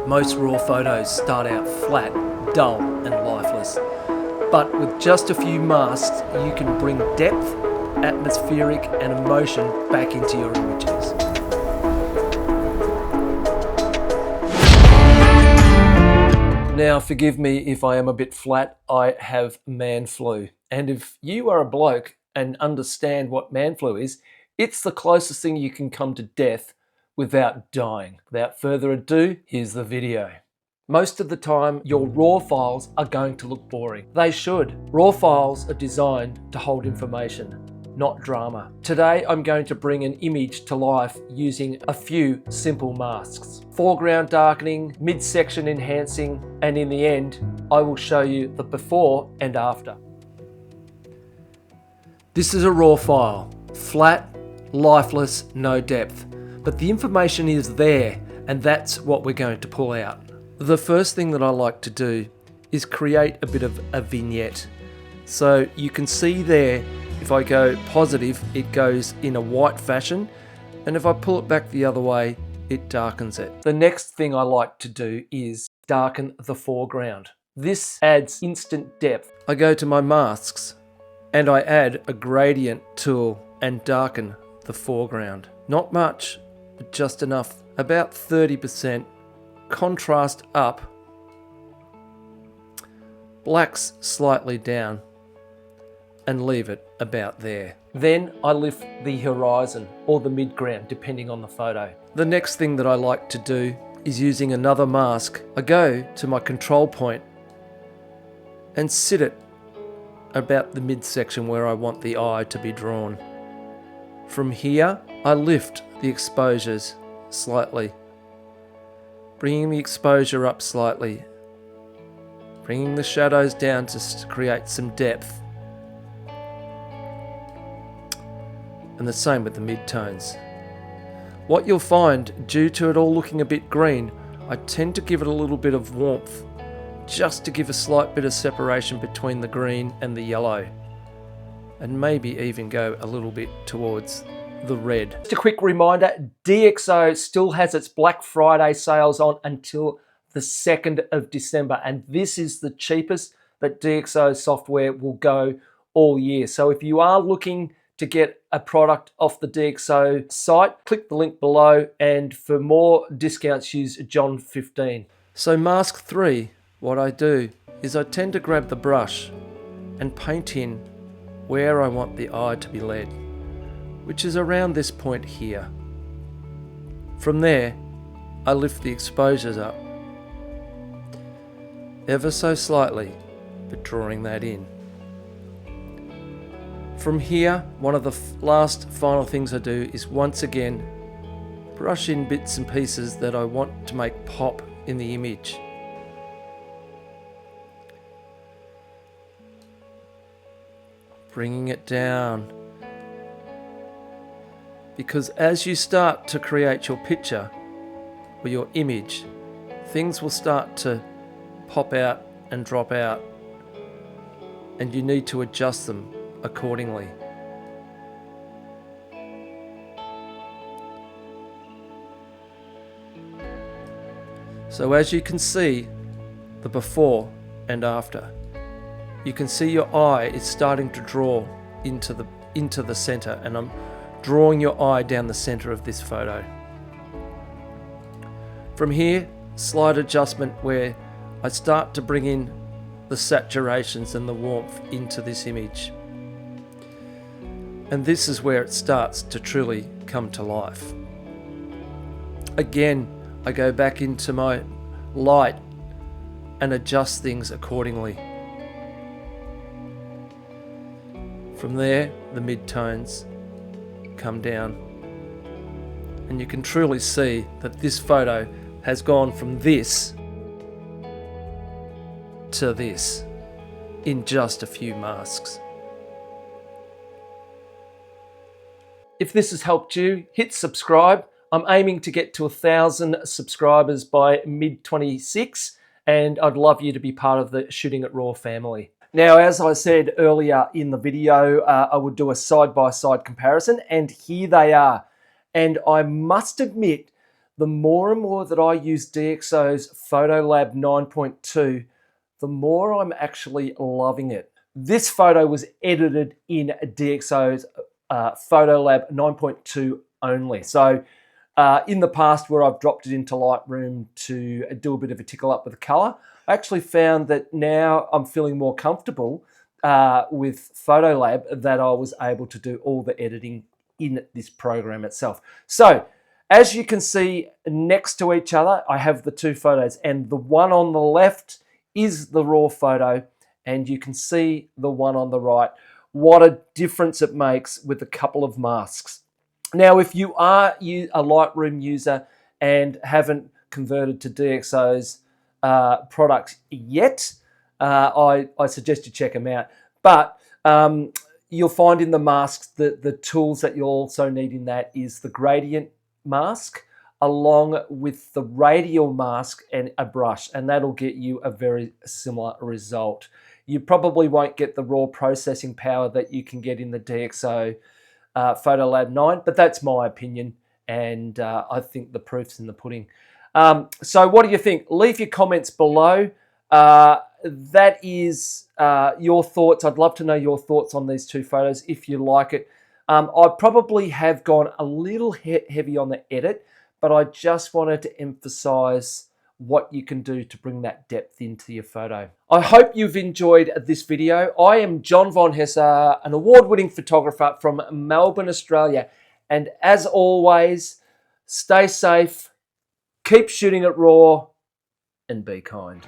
Most raw photos start out flat, dull and lifeless. But with just a few masks, you can bring depth, atmospheric and emotion back into your images. Now, forgive me if I am a bit flat, I have man flu. And if you are a bloke and understand what man flu is, it's the closest thing you can come to death without dying. Without further ado, here's the video. Most of the time, your RAW files are going to look boring. They should. RAW files are designed to hold information, not drama. Today, I'm going to bring an image to life using a few simple masks. Foreground darkening, midsection enhancing, and in the end, I will show you the before and after. This is a RAW file. Flat, lifeless, no depth. But the information is there, and that's what we're going to pull out. The first thing that I like to do is create a bit of a vignette. So you can see there, if I go positive, it goes in a white fashion, and if I pull it back the other way, it darkens it. The next thing I like to do is darken the foreground. This adds instant depth. I go to my masks, and I add a gradient tool and darken the foreground. Not much, but just enough, about 30%. Contrast up, blacks slightly down, and leave it about there. Then I lift the horizon or the midground depending on the photo. The next thing that I like to do is using another mask. I go to my control point and sit it about the midsection where I want the eye to be drawn. From here, I lift the exposures slightly, bringing the exposure up slightly, bringing the shadows down to create some depth. And the same with the midtones. What you'll find, due to it all looking a bit green, I tend to give it a little bit of warmth, just to give a slight bit of separation between the green and the yellow, and maybe even go a little bit towards the red. Just a quick reminder, DxO still has its Black Friday sales on until the 2nd of December, and this is the cheapest that DxO software will go all year. So if you are looking to get a product off the DxO site, click the link below, and for more discounts use John15. So mask 3, what I do is I tend to grab the brush and paint in where I want the eye to be led, which is around this point here. From there, I lift the exposures up, ever so slightly, but drawing that in. From here, one of the last final things I do is once again brush in bits and pieces that I want to make pop in the image. Bringing it down. Because as you start to create your picture or your image, things will start to pop out and drop out, and you need to adjust them accordingly. So as you can see, the before and after, you can see your eye is starting to draw into the center, and I'm drawing your eye down the center of this photo. From here, slight adjustment where I start to bring in the saturations and the warmth into this image. And this is where it starts to truly come to life. Again, I go back into my light and adjust things accordingly. From there, the midtones come down, and you can truly see that this photo has gone from this to this in just a few masks. If this has helped you, hit subscribe. I'm aiming to get to 1,000 subscribers by mid-26, and I'd love you to be part of the Shooting at Raw family. Now, as I said earlier in the video, I would do a side-by-side comparison, and here they are. And I must admit, the more and more that I use DxO's PhotoLab 9.2, the more I'm actually loving it. This photo was edited in DxO's PhotoLab 9.2 only. So in the past, where I've dropped it into Lightroom to do a bit of a tickle up with the color, I actually found that now I'm feeling more comfortable with PhotoLab that I was able to do all the editing in this program itself. So as you can see next to each other, I have the two photos, and the one on the left is the raw photo, and you can see the one on the right. What a difference it makes with a couple of masks. Now, if you are a Lightroom user and haven't converted to DxO's products yet, I suggest you check them out. But you'll find in the masks that the tools that you'll also need in that is the gradient mask along with the radial mask and a brush, and that'll get you a very similar result. You probably won't get the raw processing power that you can get in the DxO PhotoLab 9, but that's my opinion, and I think the proof's in the pudding. So what do you think? Leave your comments below. That is your thoughts. I'd love to know your thoughts on these two photos if you like it. I probably have gone a little heavy on the edit, but I just wanted to emphasize what you can do to bring that depth into your photo. I hope you've enjoyed this video. I am John Von Hessar, an award-winning photographer from Melbourne, Australia. And as always, stay safe, keep shooting it raw, and be kind.